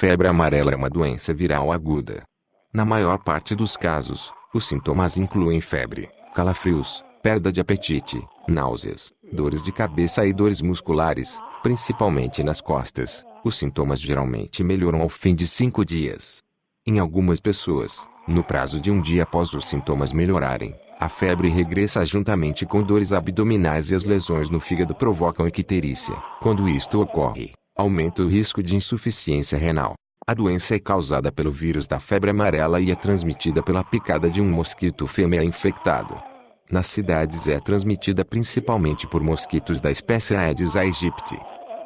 febre amarela é uma doença viral aguda. Na maior parte dos casos, os sintomas incluem febre, calafrios, perda de apetite, náuseas, dores de cabeça e dores musculares, principalmente nas costas. Os sintomas geralmente melhoram ao fim de 5 dias. Em algumas pessoas, no prazo de um dia após os sintomas melhorarem, a febre regressa juntamente com dores abdominais e as lesões no fígado provocam icterícia. Quando isto ocorre, aumenta o risco de insuficiência renal. A doença é causada pelo vírus da febre amarela e é transmitida pela picada de um mosquito fêmea infectado. Nas cidades é transmitida principalmente por mosquitos da espécie Aedes aegypti.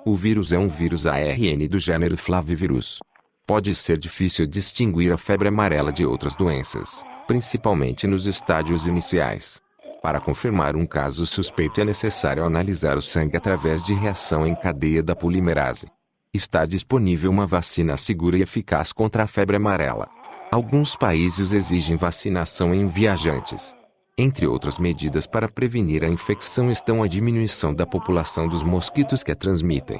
O vírus é um vírus ARN do gênero Flavivirus. Pode ser difícil distinguir a febre amarela de outras doenças, principalmente nos estádios iniciais. Para confirmar um caso suspeito é necessário analisar o sangue através de reação em cadeia da polimerase. Está disponível uma vacina segura e eficaz contra a febre amarela. Alguns países exigem vacinação em viajantes. Entre outras medidas para prevenir a infecção estão a diminuição da população dos mosquitos que a transmitem.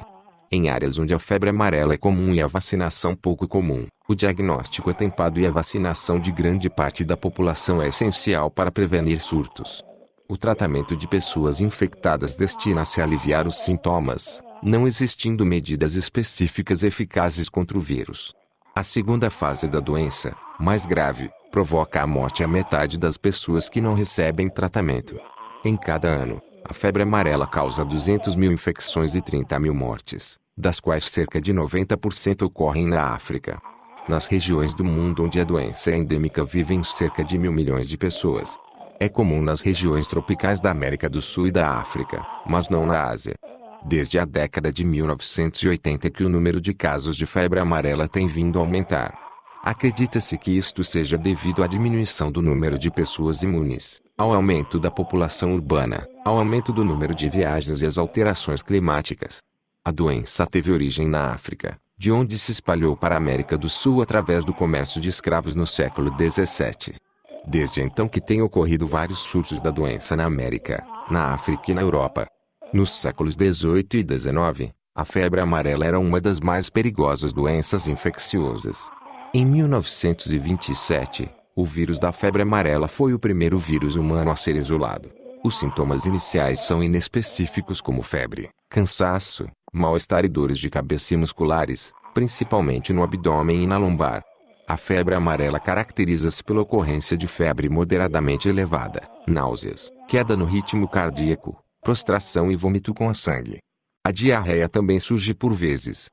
Em áreas onde a febre amarela é comum e a vacinação pouco comum, o diagnóstico atempado e a vacinação de grande parte da população é essencial para prevenir surtos. O tratamento de pessoas infectadas destina-se a aliviar os sintomas, não existindo medidas específicas eficazes contra o vírus. A segunda fase da doença, mais grave, provoca a morte a metade das pessoas que não recebem tratamento. Em cada ano, a febre amarela causa 200 mil infecções e 30 mil mortes, das quais cerca de 90% ocorrem na África. Nas regiões do mundo onde a doença é endêmica vivem cerca de 1.000 milhões de pessoas. É comum nas regiões tropicais da América do Sul e da África, mas não na Ásia. Desde a década de 1980 que o número de casos de febre amarela tem vindo a aumentar. Acredita-se que isto seja devido à diminuição do número de pessoas imunes, ao aumento da população urbana, ao aumento do número de viagens e às alterações climáticas. A doença teve origem na África, de onde se espalhou para a América do Sul através do comércio de escravos no século XVII. Desde então que têm ocorrido vários surtos da doença na América, na África e na Europa. Nos séculos XVIII e XIX, a febre amarela era uma das mais perigosas doenças infecciosas. Em 1927, o vírus da febre amarela foi o primeiro vírus humano a ser isolado. Os sintomas iniciais são inespecíficos como febre, cansaço, mal-estar e dores de cabeça e musculares, principalmente no abdômen e na lombar. A febre amarela caracteriza-se pela ocorrência de febre moderadamente elevada, náuseas, queda no ritmo cardíaco, prostração e vômito com sangue. A diarreia também surge por vezes.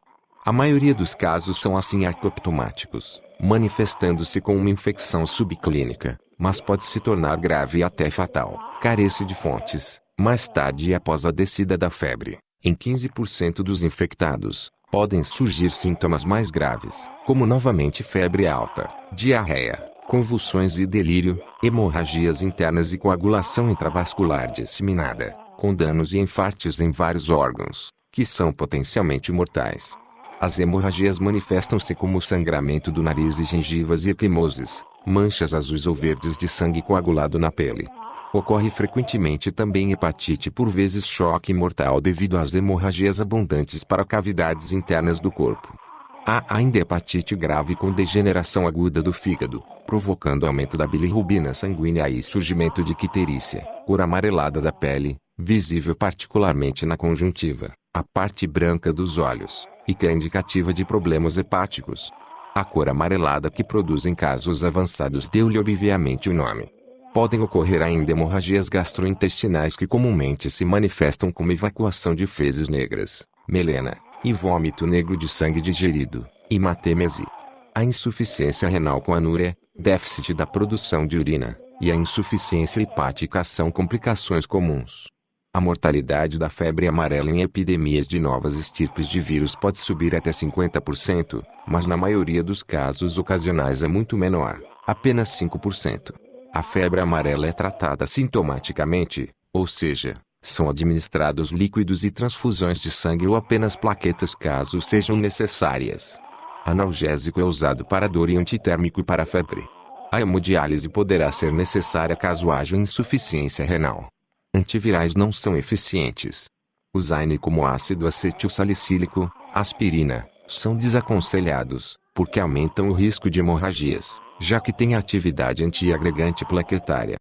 A maioria dos casos são assintomáticos, manifestando-se com uma infecção subclínica, mas pode se tornar grave e até fatal. Carece de fontes. Mais tarde e após a descida da febre, em 15% dos infectados, podem surgir sintomas mais graves, como novamente febre alta, diarreia, convulsões e delírio, hemorragias internas e coagulação intravascular disseminada, com danos e infartos em vários órgãos, que são potencialmente mortais. As hemorragias manifestam-se como sangramento do nariz e gengivas e equimoses, manchas azuis ou verdes de sangue coagulado na pele. Ocorre frequentemente também hepatite, por vezes choque mortal devido às hemorragias abundantes para cavidades internas do corpo. Há ainda hepatite grave com degeneração aguda do fígado, provocando aumento da bilirrubina sanguínea e surgimento de icterícia, cor amarelada da pele, visível particularmente na conjuntiva, a parte branca dos olhos, e que é indicativa de problemas hepáticos. A cor amarelada que produz em casos avançados deu-lhe obviamente o nome. Podem ocorrer ainda hemorragias gastrointestinais que comumente se manifestam como evacuação de fezes negras, melena, e vômito negro de sangue digerido, hematêmese. A insuficiência renal com anúria, déficit da produção de urina, e a insuficiência hepática são complicações comuns. A mortalidade da febre amarela em epidemias de novas estirpes de vírus pode subir até 50%, mas na maioria dos casos ocasionais é muito menor, apenas 5%. A febre amarela é tratada sintomaticamente, ou seja, são administrados líquidos e transfusões de sangue ou apenas plaquetas caso sejam necessárias. Analgésico é usado para dor e antitérmico para a febre. A hemodiálise poderá ser necessária caso haja insuficiência renal. Antivirais não são eficientes. Usar como ácido acetilsalicílico, aspirina, São desaconselhados, porque aumentam o risco de hemorragias, já que têm atividade antiagregante plaquetária.